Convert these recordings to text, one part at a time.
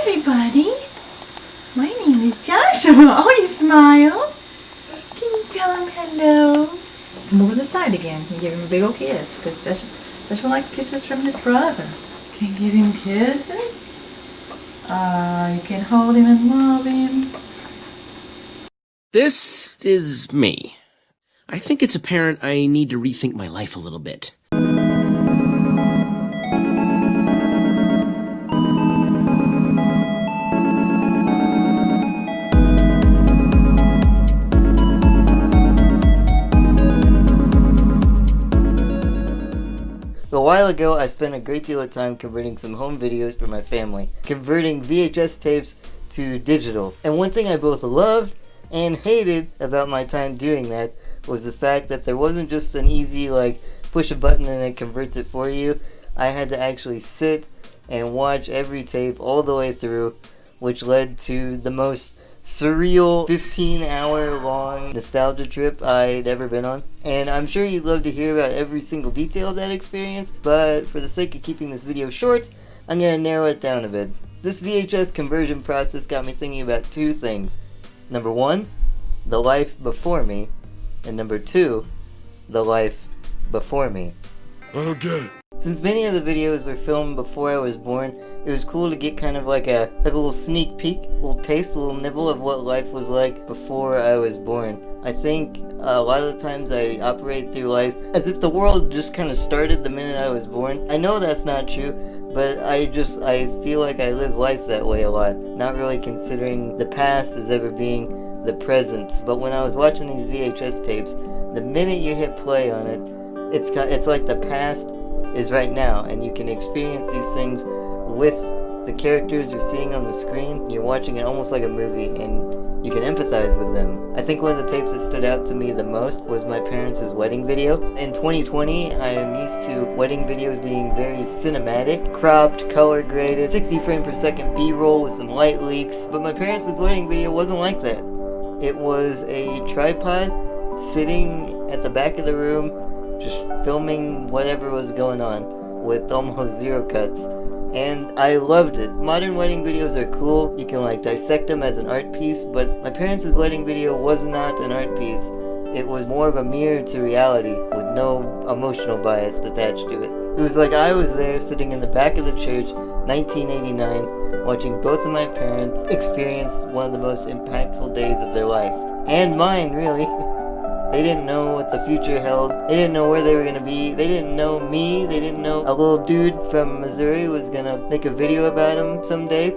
everybody. My name is Joshua. Oh, you smile. Can you tell him hello? Move on the side again and give him a big old kiss, because Joshua likes kisses from his brother. Can you give him kisses? You can hold him and love him. This is me. I think it's apparent I need to rethink my life a little bit. A while ago, I spent a great deal of time converting some home videos for my family, converting VHS tapes to digital. And one thing I both loved and hated about my time doing that was the fact that there wasn't just an easy, push a button and it converts it for you. I had to actually sit and watch every tape all the way through, which led to the most surreal 15-hour long nostalgia trip I'd ever been on. And I'm sure you'd love to hear about every single detail of that experience, but for the sake of keeping this video short, I'm going to narrow it down a bit. This VHS conversion process got me thinking about two things. Number one, the life before me, and number two, the life before me. I don't get it. Since many of the videos were filmed before I was born, it was cool to get kind of like a little sneak peek, a little taste, a little nibble of what life was like before I was born. I think a lot of the times I operate through life as if the world just kind of started the minute I was born. I know that's not true, but I feel like I live life that way a lot, not really considering the past as ever being the present. But when I was watching these VHS tapes, the minute you hit play on it, it's like the past is right now, and you can experience these things with the characters you're seeing on the screen. You're watching it almost like a movie, and you can empathize with them. I think one of the tapes that stood out to me the most was my parents' wedding video. In 2020, I am used to wedding videos being very cinematic, cropped, color graded, 60 frame per second B-roll with some light leaks, but my parents' wedding video wasn't like that. It was a tripod sitting at the back of the room, just filming whatever was going on with almost zero cuts, and I loved it. Modern wedding videos are cool, you can dissect them as an art piece, but my parents' wedding video was not an art piece. It was more of a mirror to reality with no emotional bias attached to it. It was like I was there sitting in the back of the church, 1989, watching both of my parents experience one of the most impactful days of their life. And mine, really. They didn't know what the future held. They didn't know where they were going to be. They didn't know me. They didn't know a little dude from Missouri was going to make a video about him someday.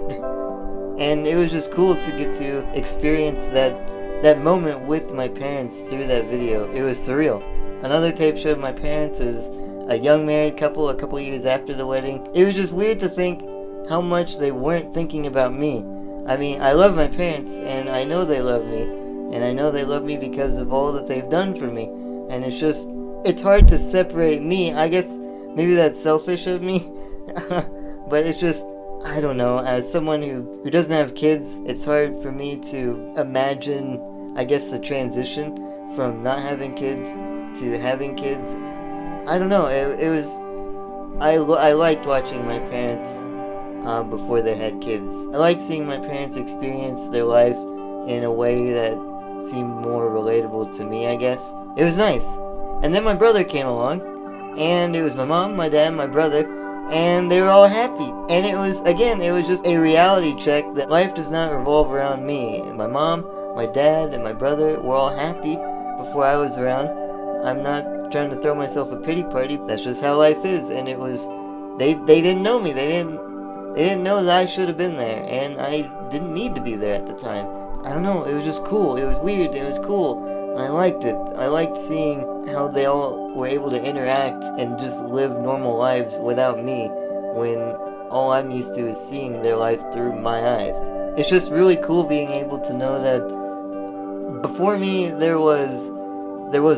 And it was just cool to get to experience that moment with my parents through that video. It was surreal. Another tape showed my parents as a young married couple a couple years after the wedding. It was just weird to think how much they weren't thinking about me. I mean, I love my parents, and I know they love me. And I know they love me because of all that they've done for me. And it's hard to separate me. I guess maybe that's selfish of me. But it's just, I don't know. As someone who doesn't have kids, it's hard for me to imagine, I guess, the transition from not having kids to having kids. I don't know. I liked watching my parents before they had kids. I liked seeing my parents experience their life in a way that seemed more relatable to me, I guess. It was nice. And then my brother came along, and it was my mom, my dad, my brother, and they were all happy. And it was just a reality check that life does not revolve around me. My mom, my dad, and my brother were all happy before I was around. I'm not trying to throw myself a pity party. That's just how life is. And it was, they didn't know me. They didn't know that I should have been there, and I didn't need to be there at the time. I don't know, it was just cool. It was weird, it was cool. I liked it. I liked seeing how they all were able to interact and just live normal lives without me, when all I'm used to is seeing their life through my eyes. It's just really cool being able to know that before me there was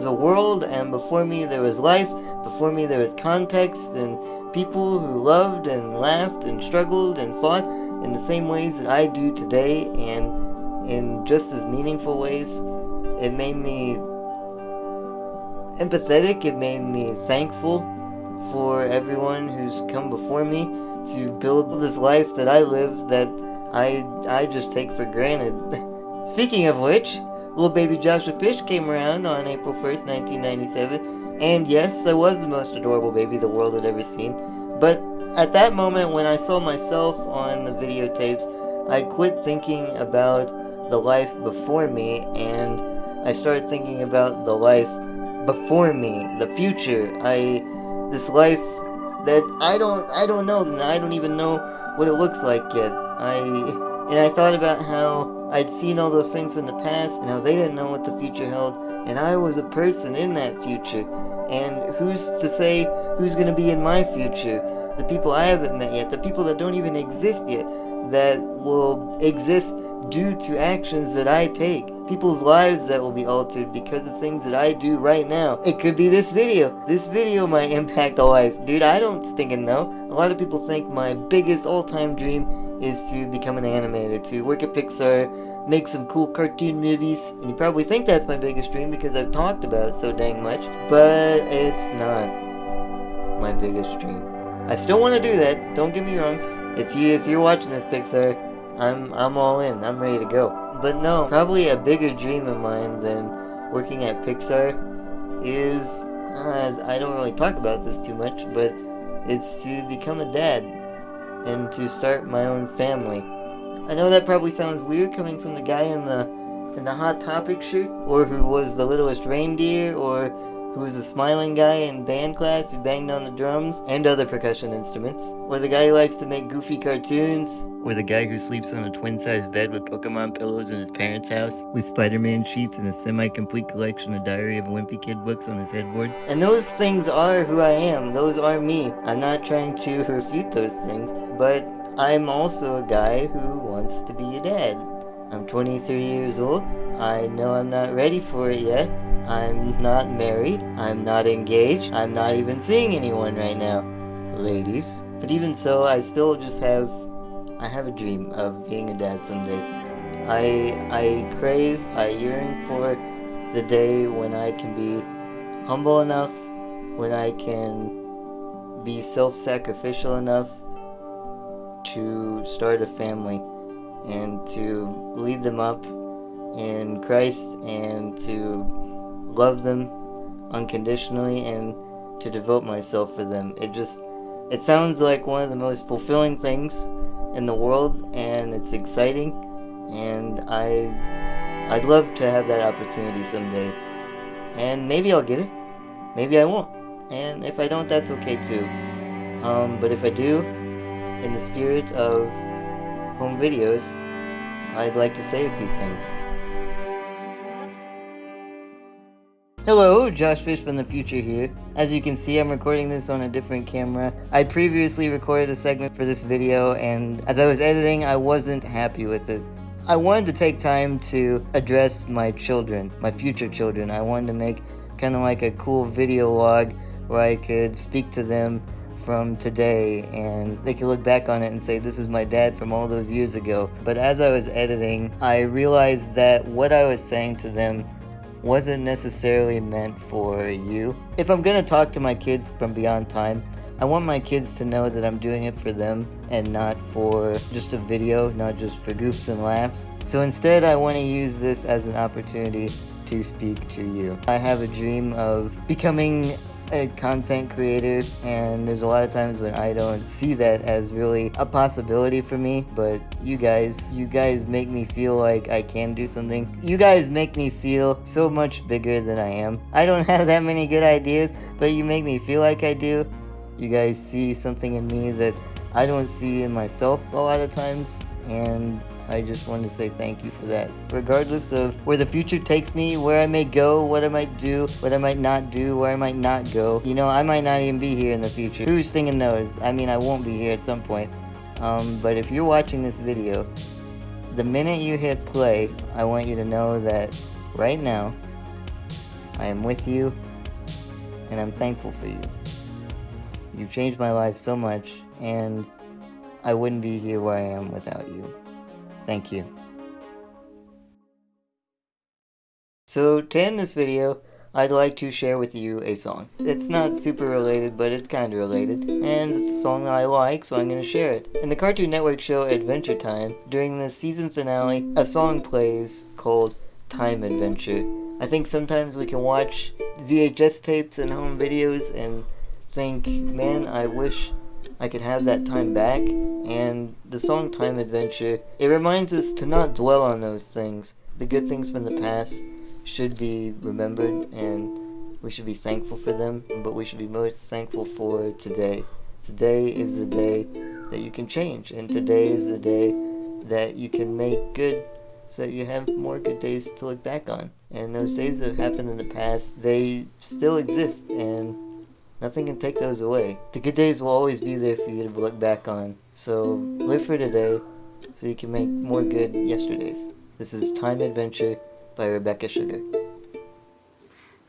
a world, and before me there was life, before me there was context, and people who loved and laughed and struggled and fought in the same ways that I do today, and in just as meaningful ways. It made me empathetic, it made me thankful for everyone who's come before me to build this life that I live that I just take for granted. Speaking of which, little baby Joshua Fish came around on April 1st, 1997, and yes, I was the most adorable baby the world had ever seen. But at that moment, when I saw myself on the videotapes, I quit thinking about the life before me, and I started thinking about the life before me, the future. This life that I don't know, and I don't even know what it looks like yet. And I thought about how I'd seen all those things from the past, and how they didn't know what the future held, and I was a person in that future. And who's to say who's gonna be in my future? The people I haven't met yet, the people that don't even exist yet, that will exist due to actions that I take. People's lives that will be altered because of things that I do right now. It could be this video. This video might impact a life. Dude, I don't stinking know. A lot of people think my biggest all-time dream is to become an animator, to work at Pixar, make some cool cartoon movies. And you probably think that's my biggest dream because I've talked about it so dang much. But it's not my biggest dream. I still want to do that, don't get me wrong. If you're watching this, Pixar, I'm all in. I'm ready to go. But no, probably a bigger dream of mine than working at Pixar is, I don't really talk about this too much, but it's to become a dad and to start my own family. I know that probably sounds weird coming from the guy in the Hot Topic shirt, or who was the littlest reindeer, or who was the smiling guy in band class who banged on the drums and other percussion instruments, or the guy who likes to make goofy cartoons, or the guy who sleeps on a twin-sized bed with Pokemon pillows in his parents' house, with Spider-Man sheets and a semi-complete collection of Diary of a Wimpy Kid books on his headboard. And those things are who I am. Those are me. I'm not trying to refute those things, but I'm also a guy who wants to be a dad. I'm 23 years old. I know I'm not ready for it yet. I'm not married. I'm not engaged. I'm not even seeing anyone right now, ladies. But even so, I still just have a dream of being a dad someday. I crave, I yearn for the day when I can be humble enough, when I can be self-sacrificial enough to start a family and to lead them up in Christ and to love them unconditionally and to devote myself for them. It sounds like one of the most fulfilling things in the world, and it's exciting, and I'd love to have that opportunity someday. And maybe I'll get it, maybe I won't, and if I don't, that's okay too. But if I do, in the spirit of home videos, I'd like to say a few things. Hello, Josh Fish from the future here. As you can see, I'm recording this on a different camera. I previously recorded a segment for this video, and as I was editing, I wasn't happy with it. I wanted to take time to address my children, my future children. I wanted to make kind of like a cool video log where I could speak to them from today, and they could look back on it and say, this is my dad from all those years ago. But as I was editing, I realized that what I was saying to them wasn't necessarily meant for you. If I'm gonna talk to my kids from beyond time, I want my kids to know that I'm doing it for them and not for just a video, not just for goofs and laughs. So instead, I want to use this as an opportunity to speak to you. I have a dream of becoming a content creator, and there's a lot of times when I don't see that as really a possibility for me, but you guys make me feel like I can do something. You guys make me feel so much bigger than I am. I don't have that many good ideas, but you make me feel like I do. You guys see something in me that I don't see in myself a lot of times, and I just want to say thank you for that. Regardless of where the future takes me, where I may go, what I might do, what I might not do, where I might not go. You know, I might not even be here in the future. Who's thinking knows? I mean, I won't be here at some point. But if you're watching this video, the minute you hit play, I want you to know that right now, I am with you, and I'm thankful for you. You've changed my life so much, and I wouldn't be here where I am without you. Thank you. So to end this video, I'd like to share with you a song. It's not super related, but it's kinda related, and it's a song that I like, so I'm gonna share it. In the Cartoon Network show Adventure Time, during the season finale, a song plays called Time Adventure. I think sometimes we can watch VHS tapes and home videos and think, man, I wish I could have that time back. And the song Time Adventure, it reminds us to not dwell on those things. The good things from the past should be remembered, and we should be thankful for them, but we should be most thankful for today. Today is the day that you can change, and today is the day that you can make good, so that you have more good days to look back on. And those days that happened in the past, they still exist, and nothing can take those away. The good days will always be there for you to look back on. So live for today, so you can make more good yesterdays. This is Time Adventure by Rebecca Sugar.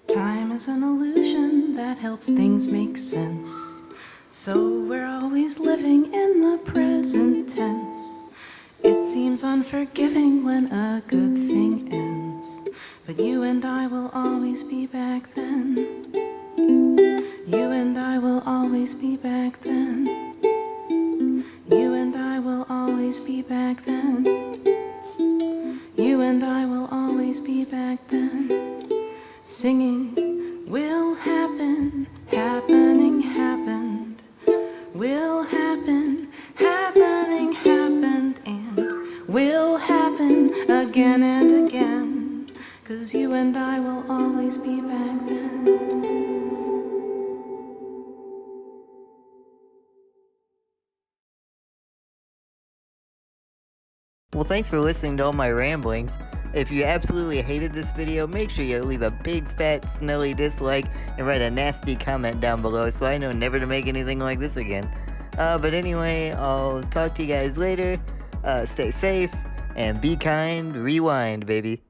Time is an illusion that helps things make sense. So we're always living in the present tense. It seems unforgiving when a good thing ends, but you and I will always be back then. You and I will always be back then. You and I will always be back then. You and I will always be back then. Singing will happen, happening happened. Will happen, happening happened, and will happen again and again. 'Cause you and I will always be back then. Well, thanks for listening to all my ramblings. If you absolutely hated this video, make sure you leave a big, fat, smelly dislike and write a nasty comment down below so I know never to make anything like this again. But anyway, I'll talk to you guys later. Stay safe and be kind. Rewind, baby.